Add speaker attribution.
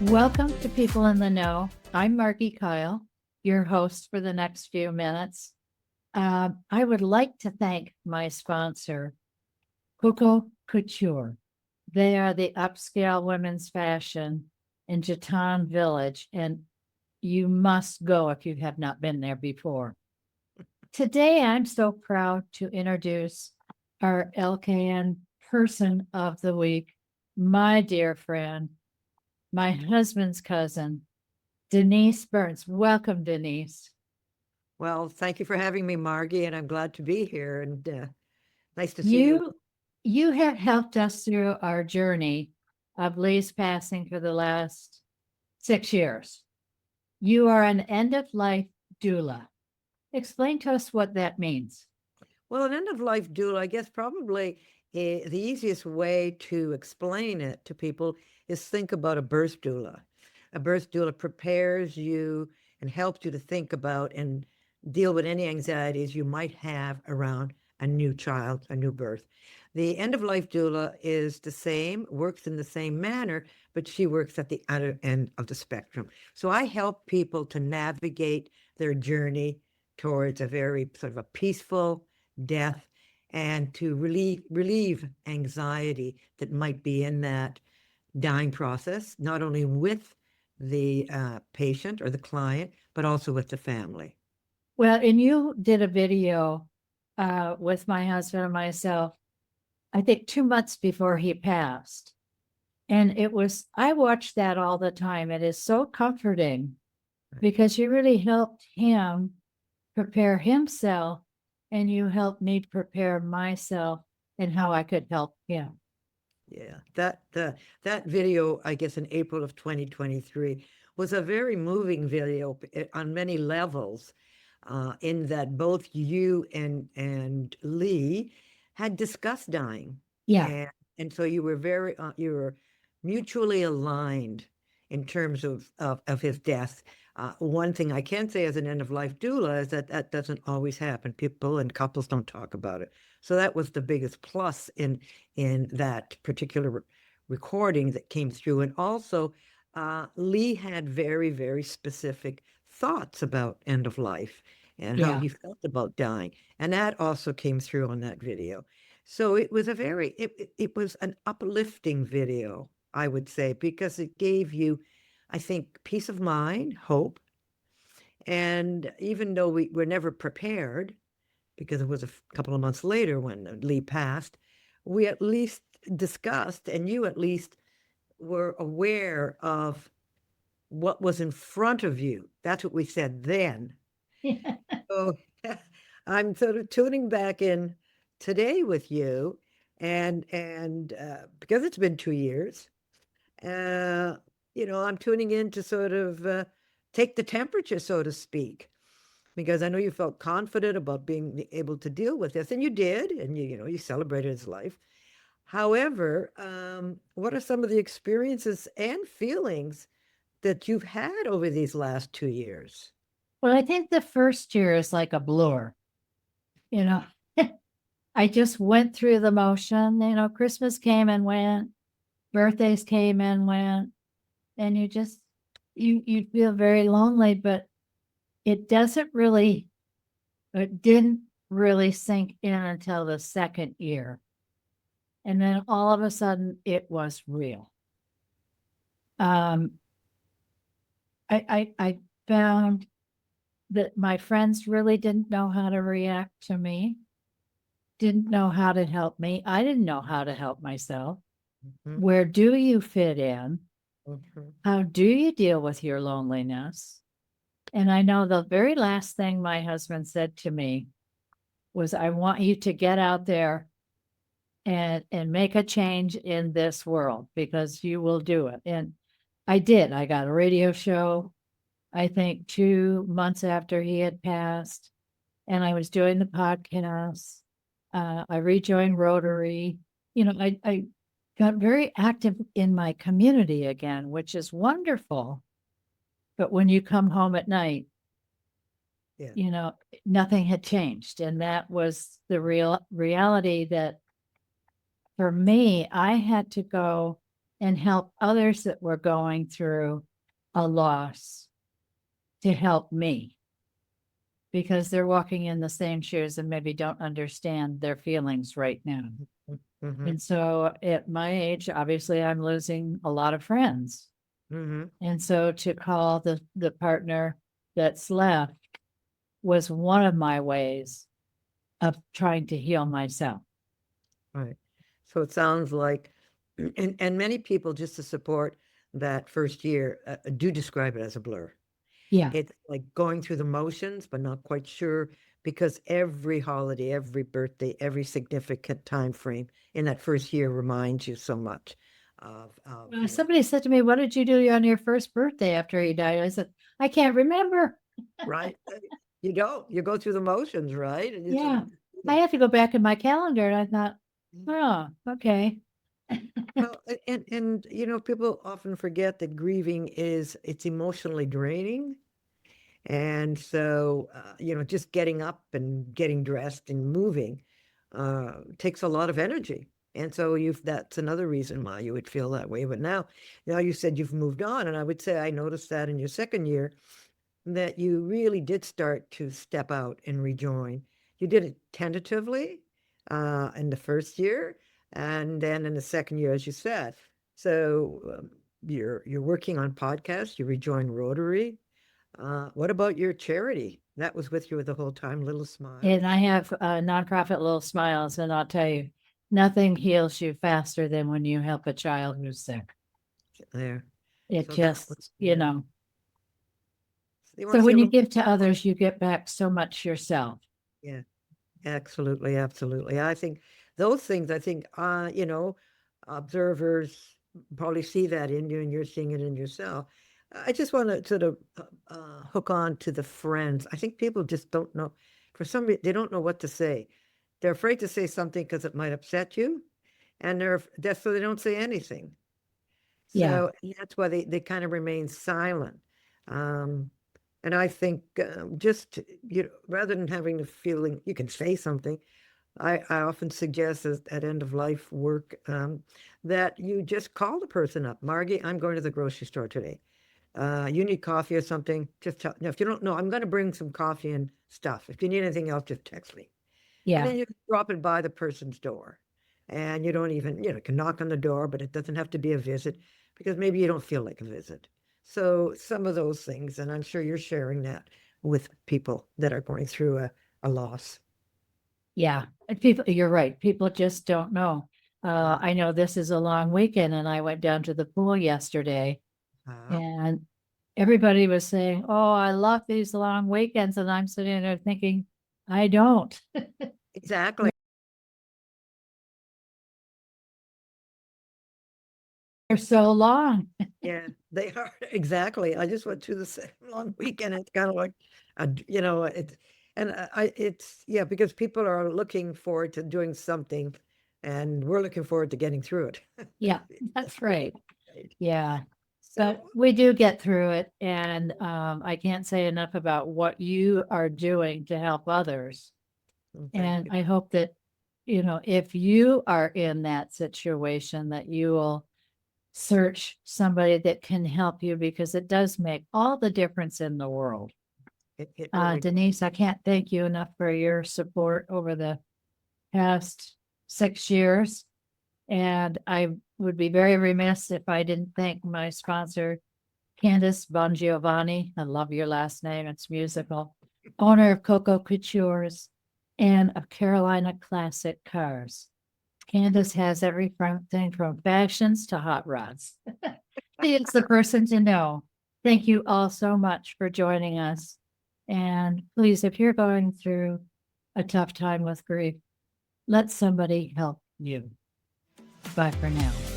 Speaker 1: Welcome to People in the Know. I'm Margie Kyle, your host for the next few minutes. I would like to thank my sponsor, Coco Couture. They are the upscale women's fashion in Jeton Village, and you must go if you have not been there before. Today, I'm so proud to introduce our LKN Person of the Week, my dear friend, my husband's cousin, Denyse Burns. Welcome, Denyse.
Speaker 2: Well, thank you for having me, Margie, and I'm glad to be here. And nice to see you.
Speaker 1: You have helped us through our journey of Lee's passing for the last 6 years. You are an end of life doula. Explain to us what that means.
Speaker 2: Well, an end of life doula, I guess probably the easiest way to explain it to people is think about a birth doula. A birth doula prepares you and helps you to think about and deal with any anxieties you might have around a new child, a new birth. The end of life doula is the same, works in the same manner, but she works at the other end of the spectrum. So I help people to navigate their journey towards a very sort of a peaceful death and to relieve anxiety that might be in that dying process, not only with the patient or the client, but also with the family.
Speaker 1: Well, and you did a video with my husband and myself, I think 2 months before he passed. And I watched that all the time. It is so comforting because you really helped him prepare himself, and you helped me prepare myself and how I could help him.
Speaker 2: Yeah, that video, I guess in April of 2023, was a very moving video on many levels, in that both you and Lee had discussed dying,
Speaker 1: Yeah.
Speaker 2: and so you were you were mutually aligned in terms of his death. One thing I can say as an end of life doula is that that doesn't always happen. People and couples don't talk about it. So that was the biggest plus in that particular recording that came through. And also, Lee had very, very specific thoughts about end of life and how
Speaker 1: Yeah.
Speaker 2: he felt about dying. And that also came through on that video. So it was it was an uplifting video, I would say, because it gave you, I think, peace of mind, hope. And even though we were never prepared, because it was a couple of months later when Lee passed, we at least discussed, and you at least were aware of what was in front of you. That's what we said then. So I'm sort of tuning back in today with you, and because it's been 2 years, uh, I'm tuning in to sort of take the temperature, so to speak, because I know you felt confident about being able to deal with this, and you did, and you celebrated his life. However, what are some of the experiences and feelings that you've had over these last 2 years?
Speaker 1: Well, I think the first year is like a blur. You know, I just went through the motion. Christmas came and went, birthdays came and went, and you feel very lonely, but it didn't really sink in until the second year. And then all of a sudden it was real. I found that my friends really didn't know how to react to me, didn't know how to help me. I didn't know how to help myself.
Speaker 2: Mhm,
Speaker 1: Where do you fit in?
Speaker 2: mhm.
Speaker 1: How do you deal with your loneliness? And I know the very last thing my husband said to me was, I want you to get out there and make a change in this world because you will do it. And I did. I got a radio show, I think 2 months after he had passed, and I was doing the podcast. I rejoined Rotary. I got very active in my community again, which is wonderful. But when you come home at night,
Speaker 2: Yeah.
Speaker 1: nothing had changed. And that was the real reality that for me, I had to go and help others that were going through a loss to help me, because they're walking in the same shoes and maybe don't understand their feelings right now.
Speaker 2: Mhm.
Speaker 1: And so at my age, obviously I'm losing a lot of friends.
Speaker 2: Mhm.
Speaker 1: And so to call the partner that's left was one of my ways of trying to heal myself.
Speaker 2: Right. So it sounds like, and many people, just to support that first year, do describe it as a blur.
Speaker 1: Yeah.
Speaker 2: It's like going through the motions, but not quite sure, because every holiday, every birthday, every significant time frame in that first year reminds you so much of
Speaker 1: Somebody said to me, "What did you do on your first birthday after he died?" I said, "I can't remember."
Speaker 2: right? You don't. You go through the motions, right? And it's
Speaker 1: Yeah. I had to go back in my calendar and I thought, oh, okay.
Speaker 2: well, and people often forget that grieving it's emotionally draining. And so, just getting up and getting dressed and moving takes a lot of energy. And so that's another reason why you would feel that way. But now you said you've moved on, and I would say I noticed that in your second year that you really did start to step out and rejoin. You did it tentatively in the first year, and then in the second year, as you said. So you're working on podcasts. You rejoined Rotary. What about your charity? That was with you the whole time, Little Smile.
Speaker 1: And I have a nonprofit Little Smiles, and I'll tell you, nothing heals you faster than when you help a child who's sick.
Speaker 2: There.
Speaker 1: It
Speaker 2: So that was,
Speaker 1: just, you know.
Speaker 2: you want
Speaker 1: So
Speaker 2: to say a
Speaker 1: when you
Speaker 2: little
Speaker 1: give to others, you get back so much yourself.
Speaker 2: Yeah, absolutely, absolutely. I think those things, observers probably see that in you and you're seeing it in yourself. I just want to sort of hook on to the friends. I think people just don't know, for some reason, they don't know what to say. They're afraid to say something because it might upset you, and that's so they don't say anything.
Speaker 1: Yeah.
Speaker 2: So that's why they kind of remain silent. Um, and I think just, rather than having the feeling you can say something, I often suggest at end of life work that you just call the person up. Margie, I'm going to the grocery store today. You need coffee or something? Just tell. Now, if you don't know, I'm going to bring some coffee and stuff. If you need anything else, just text me. And
Speaker 1: Yeah.
Speaker 2: then you can drop it by the person's door. And you don't even, can knock on the door, but it doesn't have to be a visit because maybe you don't feel like a visit. So some of those things, and I'm sure you're sharing that with people that are going through a loss.
Speaker 1: Yeah. And people, you're right. People just don't know. I know this is a long weekend, and I went down to the pool yesterday,
Speaker 2: Uh,
Speaker 1: and everybody was saying, "Oh, I love these long weekends." And I'm sitting there thinking, I don't.
Speaker 2: exactly.
Speaker 1: They're so long.
Speaker 2: Yeah, they are. Exactly. I just went through the same long weekend. It's kind of like, yeah, because people are looking forward to doing something and we're looking forward to getting through it.
Speaker 1: Yeah, that's right.
Speaker 2: Right.
Speaker 1: Yeah. But
Speaker 2: So,
Speaker 1: we do get through it. And I can't say enough about what you are doing to help others.
Speaker 2: thank
Speaker 1: And
Speaker 2: you.
Speaker 1: I hope that, if you are in that situation, that you will search somebody that can help you, because it does make all the difference in the world.
Speaker 2: It really does.
Speaker 1: Denyse, I can't thank you enough for your support over the past 6 years. And I would be very remiss if I didn't thank my sponsor, Candace Bongiovanni. I love your last name. It's musical. Owner of Coco Coutures and of Carolina Classic Cars. Candace has everything from fashions to hot rods. It's the person to know. Thank you all so much for joining us. And please, if you're going through a tough time with grief, let somebody help you. Bye for now.